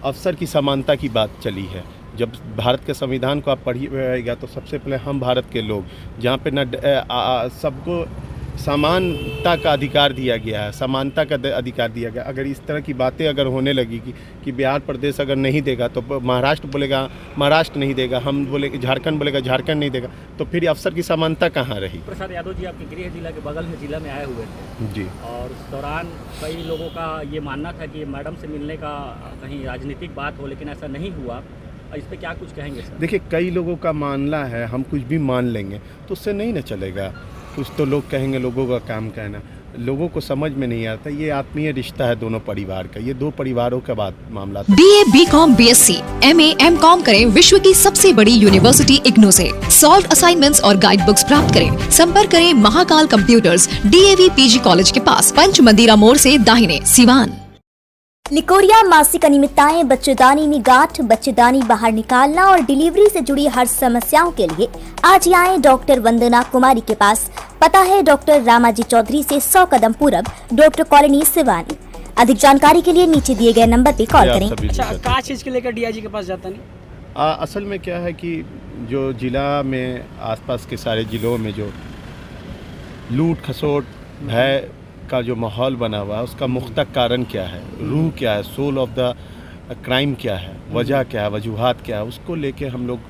अवसर की समानता की बात चली है। जब भारत के संविधान को आप पढ़िएगा तो सबसे पहले हम भारत के लोग, जहाँ पे सबको समानता का अधिकार दिया गया है, समानता का अधिकार दिया गया। अगर इस तरह की बातें अगर होने लगी कि बिहार प्रदेश अगर नहीं देगा तो महाराष्ट्र बोलेगा महाराष्ट्र नहीं देगा, हम बोले झारखंड बोलेगा झारखंड नहीं देगा, तो फिर अवसर की समानता कहाँ रही। प्रसाद यादव जी आपके गृह जिला के बगल में जिला में आए हुए थे जी, और उस दौरान कई लोगों का ये मानना था कि मैडम से मिलने का कहीं राजनीतिक बात हो, लेकिन ऐसा नहीं हुआ। इस पे क्या कुछ कहेंगे सर? देखिए, कई लोगों का मानना है, हम कुछ भी मान लेंगे तो उससे नहीं ना चलेगा। कुछ तो लोग कहेंगे, लोगों का काम कहना, लोगों को समझ में नहीं आता। ये आत्मीय रिश्ता है दोनों परिवार का, ये दो परिवारों का मामला था। BA, BCom, BSc, MA, MCom करें विश्व की सबसे बड़ी यूनिवर्सिटी इग्नू से। सॉल्व असाइनमेंट्स और गाइड बुक्स प्राप्त करें। संपर्क करें Mahakal computers, DAV PG college के पास, पंच मंदिरा मोड़ से दाहिने, सिवान। निकोरिया मासिक अनियमितताएं, बच्चेदानी में गांठ, बच्चेदानी बाहर निकालना और डिलीवरी से जुड़ी हर समस्याओं के लिए आज ही आएं डॉक्टर वंदना कुमारी के पास। पता है डॉक्टर रामाजी चौधरी से 100 कदम पूरब, डॉक्टर कॉलोनी, सिवान। अधिक जानकारी के लिए नीचे दिए गए नंबर पे कॉल करें। अच्छा, क्या चीज के लेकर DIG के पास जाता नहीं? असल में क्या है कि जो जिला में आसपास के सारे जिलों में जो लूट खसोट भय का जो माहौल बना हुआ है, उसका मुख्य कारण क्या है, रूह क्या है, सोल ऑफ द क्राइम क्या है, वजह क्या है, वजूहात क्या है, उसको लेके हम लोग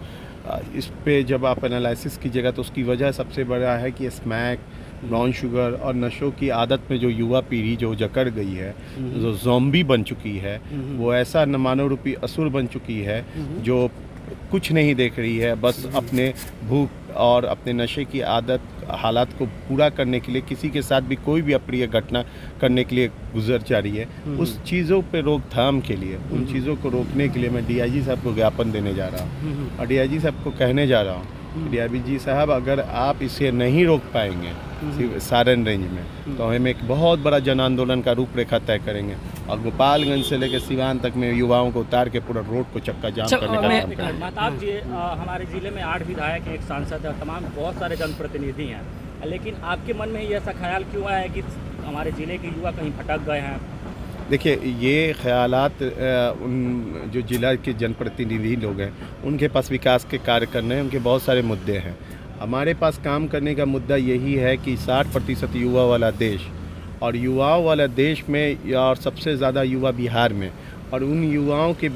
इस पे जब आप एनालिसिस कीजिएगा तो उसकी वजह सबसे बड़ा है कि स्मैक, ब्राउन शुगर और नशों की आदत में जो युवा पीढ़ी जो जकड़ गई है, जो ज़ॉम्बी बन चुकी है, वो ऐसा न मानव रूपी असुर बन चुकी है जो कुछ नहीं देख रही है, बस अपने भूख और अपने नशे की आदत हालात को पूरा करने के लिए किसी के साथ भी कोई भी अप्रिय घटना करने के लिए गुजर जा रही है। उस चीज़ों पे रोकथाम के लिए, उन चीज़ों को रोकने के लिए मैं DIG साहब को ज्ञापन देने जा रहा हूँ और DIG साहब को कहने जा रहा हूँ, DIG साहब अगर आप इसे नहीं रोक पाएंगे सारण रेंज में तो हम एक बहुत बड़ा जन आंदोलन का रूपरेखा तय करेंगे और गोपालगंज से लेकर सिवान तक में युवाओं को उतार के पूरा रोड को चक्का जाम करने का काम करेंगे। महताब जी, हमारे जिले में 8 विधायक, एक सांसद है, तमाम बहुत सारे जनप्रतिनिधि हैं, लेकिन आपके मन में ऐसा ख्याल क्यों आया कि हमारे ज़िले के युवा कहीं भटक गए हैं? देखिए, ये ख्यालात उन जो जिला के जनप्रतिनिधि लोग हैं उनके पास विकास के कार्य करने हैं, उनके बहुत सारे मुद्दे हैं। हमारे पास काम करने का मुद्दा यही है कि 60% युवा वाला देश और युवाओं वाला देश में और सबसे ज़्यादा युवा बिहार में, और उन युवाओं के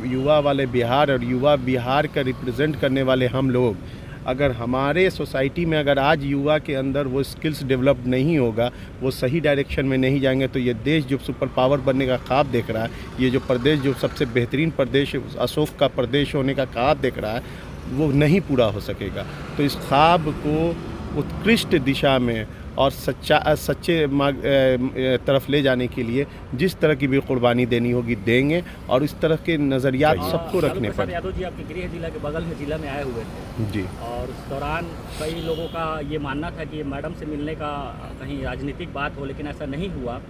युवा वाले बिहार और युवा बिहार का रिप्रेजेंट करने वाले हम लोग, अगर हमारे सोसाइटी में अगर आज युवा के अंदर वो स्किल्स डेवलप नहीं होगा, वो सही डायरेक्शन में नहीं जाएंगे, तो ये देश जो सुपर पावर बनने का ख्वाब देख रहा है, ये जो प्रदेश जो सबसे बेहतरीन प्रदेश अशोक का प्रदेश होने का ख्वाब देख रहा है, वो नहीं पूरा हो सकेगा। तो इस ख्वाब को उत्कृष्ट दिशा में और सच्चे तरफ ले जाने के लिए जिस तरह की भी कुर्बानी देनी होगी देंगे, और इस तरह के नज़रियात सबको रखने पड़ेंगे। यादव जी आपके गृह जिला के बगल में जिला में आए हुए थे जी, और उस दौरान कई लोगों का ये मानना था कि मैडम से मिलने का कहीं राजनीतिक बात हो, लेकिन ऐसा नहीं हुआ।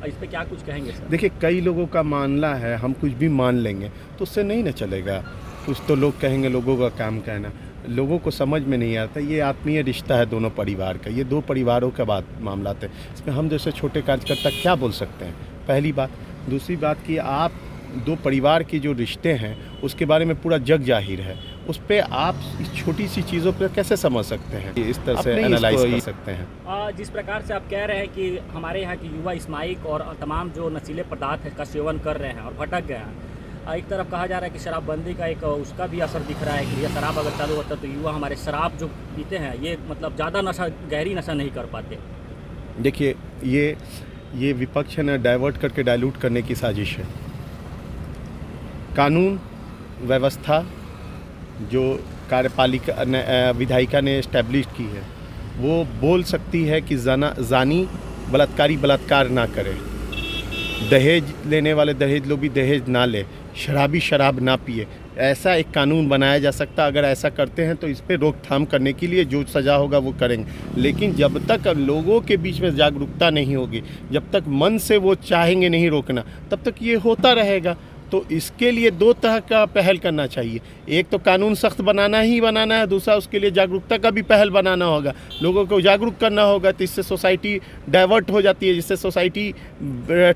इस पे क्या कुछ कहेंगे सर? देखिए, कई लोगों का मानना है, हम कुछ भी मान लेंगे तो उससे नहीं ना चलेगा। कुछ तो लोग कहेंगे, लोगों का काम कहना, लोगों को समझ में नहीं आता। ये आत्मीय रिश्ता है दोनों परिवार का, ये दो परिवारों का मामला है। इसमें हम जैसे छोटे कार्यकर्ता क्या बोल सकते हैं, पहली बात। दूसरी बात कि आप दो परिवार के जो रिश्ते हैं उसके बारे में पूरा जग जाहिर है, उस पर आप इस छोटी सी चीज़ों पर कैसे समझ सकते हैं, इस तरह से एनालाइज कर सकते हैं। जिस प्रकार से आप कह रहे हैं कि हमारे यहाँ के युवा स्माइक और तमाम जो नशीले पदार्थ का सेवन कर रहे हैं और भटक गए हैं, एक तरफ कहा जा रहा है कि शराबबंदी का एक उसका भी असर दिख रहा है कि यह शराब अगर चालू होता तो युवा हमारे शराब जो पीते हैं ये मतलब ज़्यादा नशा, गहरी नशा नहीं कर पाते। देखिए, ये विपक्ष है ना, डाइवर्ट करके डाइल्यूट करने की साजिश है। कानून व्यवस्था जो कार्यपालिका विधायिका ने इस्टेब्लिश की है, वो बोल सकती है कि जानी बलात्कारी बलात्कार ना करे, दहेज लेने वाले दहेज लोग भी दहेज ना ले, शराबी शराब ना पिए। ऐसा एक कानून बनाया जा सकता। अगर ऐसा करते हैं तो इस पर रोकथाम करने के लिए जो सज़ा होगा वो करेंगे। लेकिन जब तक लोगों के बीच में जागरूकता नहीं होगी, जब तक मन से वो चाहेंगे नहीं रोकना, तब तक ये होता रहेगा। तो इसके लिए दो तरह का पहल करना चाहिए। एक तो कानून सख्त बनाना ही बनाना है, दूसरा उसके लिए जागरूकता का भी पहल बनाना होगा। लोगों को जागरूक करना होगा, तो इससे सोसाइटी डाइवर्ट हो जाती है, जिससे सोसाइटी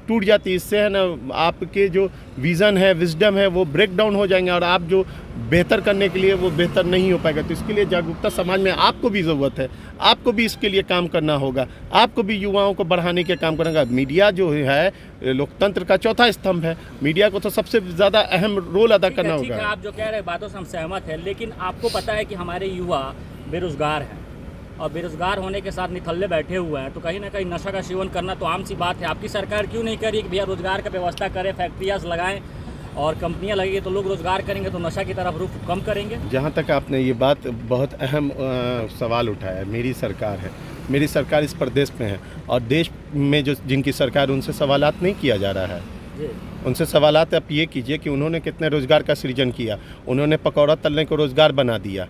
टूट जाती है। इससे है ना, आपके जो विज़न है, विजडम है, वो ब्रेक डाउन हो जाएंगे और आप जो बेहतर करने के लिए वो बेहतर नहीं हो पाएगा। तो इसके लिए जागरूकता समाज में आपको भी ज़रूरत है, आपको भी इसके लिए काम करना होगा, आपको भी युवाओं को बढ़ाने के काम करना होगा। मीडिया जो है लोकतंत्र का चौथा स्तंभ है, मीडिया को तो सबसे ज़्यादा अहम रोल अदा करना ठीक है, होगा। आप जो कह रहे बातों से हम सहमत हैं, लेकिन आपको पता है कि हमारे युवा बेरोजगार हैं और बेरोजगार होने के साथ निथल्ले बैठे हुए हैं, तो कहीं ना कहीं नशा का सेवन करना तो आम सी बात है। आपकी सरकार क्यों नहीं करी कि भैया रोजगार का व्यवस्था करें, फैक्ट्रियाँ लगाएं और कंपनियां लगेगी तो लोग रोजगार करेंगे तो नशा की तरफ रुख कम करेंगे। जहाँ तक आपने ये बात बहुत अहम सवाल उठाया, मेरी सरकार है, मेरी सरकार इस प्रदेश में है और देश में जो जिनकी सरकार उनसे सवालात नहीं किया जा रहा है। जी। उनसे सवालात आप ये कीजिए कि उन्होंने कितने रोज़गार का सृजन किया, उन्होंने पकौड़ा तलने को रोज़गार बना दिया।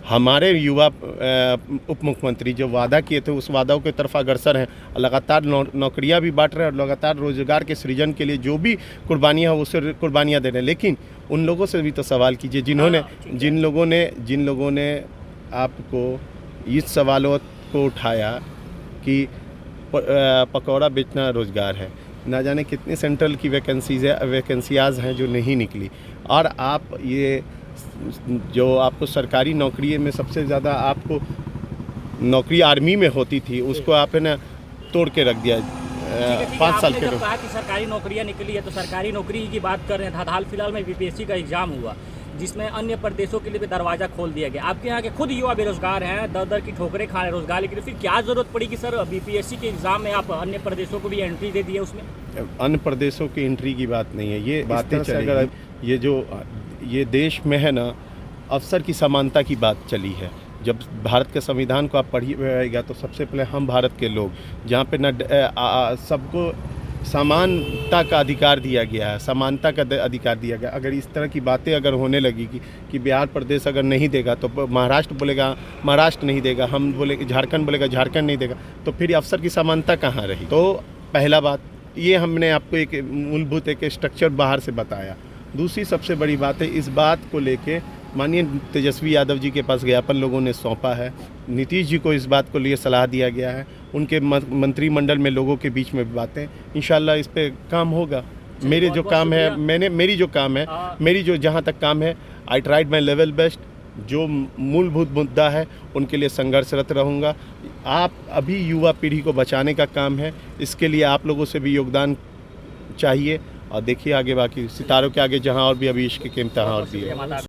हमारे युवा उप मुख्यमंत्री जो वादा किए थे उस वादों की तरफ अग्रसर हैं, लगातार नौकरियां भी बांट रहे हैं और लगातार रोजगार के सृजन के लिए जो भी कुर्बानियां हैं उससे कुर्बानियां दे रहे हैं। लेकिन उन लोगों से भी तो सवाल कीजिए जिन लोगों ने आपको इस सवालों को उठाया कि पकौड़ा बेचना रोज़गार है। ना जाने कितनी सेंट्रल की वैकेंसीज हैं जो नहीं निकली, और आप ये जो आपको सरकारी नौकरी में सबसे ज़्यादा आपको नौकरी आर्मी में होती थी उसको आप है ना तोड़ के रख दिया 5 साल के जब कहा कि सरकारी नौकरियां निकली है तो सरकारी नौकरी की बात कर रहे हैं। हाल फिलहाल में बीपीएससी का एग्जाम हुआ जिसमें अन्य प्रदेशों के लिए भी दरवाज़ा खोल दिया गया। आपके यहाँ के खुद युवा बेरोजगार हैं, दर दर की ठोकरें खा रहे रोजगार के लिए, फिर क्या ज़रूरत पड़ी कि सर बीपीएससी के एग्ज़ाम में आप अन्य प्रदेशों को भी एंट्री दे दिए? उसमें अन्य प्रदेशों की एंट्री की बात नहीं है, ये बातें अगर ये देश में है ना अवसर की समानता की बात चली है। जब भारत के संविधान को आप पढ़िएगा तो सबसे पहले हम भारत के लोग जहाँ पे न सबको समानता का अधिकार दिया गया है, समानता का अधिकार दिया गया। अगर इस तरह की बातें अगर होने लगी कि बिहार प्रदेश अगर नहीं देगा तो महाराष्ट्र बोलेगा महाराष्ट्र नहीं देगा, हम बोले झारखंड बोलेगा झारखंड नहीं देगा, तो फिर अवसर की समानता कहाँ रही? तो पहला बात ये हमने आपको एक मूलभूत एक स्ट्रक्चर बाहर से बताया। दूसरी सबसे बड़ी बात है, इस बात को लेके माननीय तेजस्वी यादव जी के पास ज्ञापन लोगों ने सौंपा है, नीतीश जी को इस बात को लिए सलाह दिया गया है, उनके मंत्रिमंडल में लोगों के बीच में बातें, इंशाल्लाह इस पे काम होगा। मेरी जो जहाँ तक काम है I tried my level best. जो मूलभूत मुद्दा है उनके लिए संघर्षरत रहूँगा। आप अभी युवा पीढ़ी को बचाने का काम है, इसके लिए आप लोगों से भी योगदान चाहिए। और देखिए आगे बाकी सितारों के आगे जहाँ और भी अभी इश्क के इम्तिहान और भी है।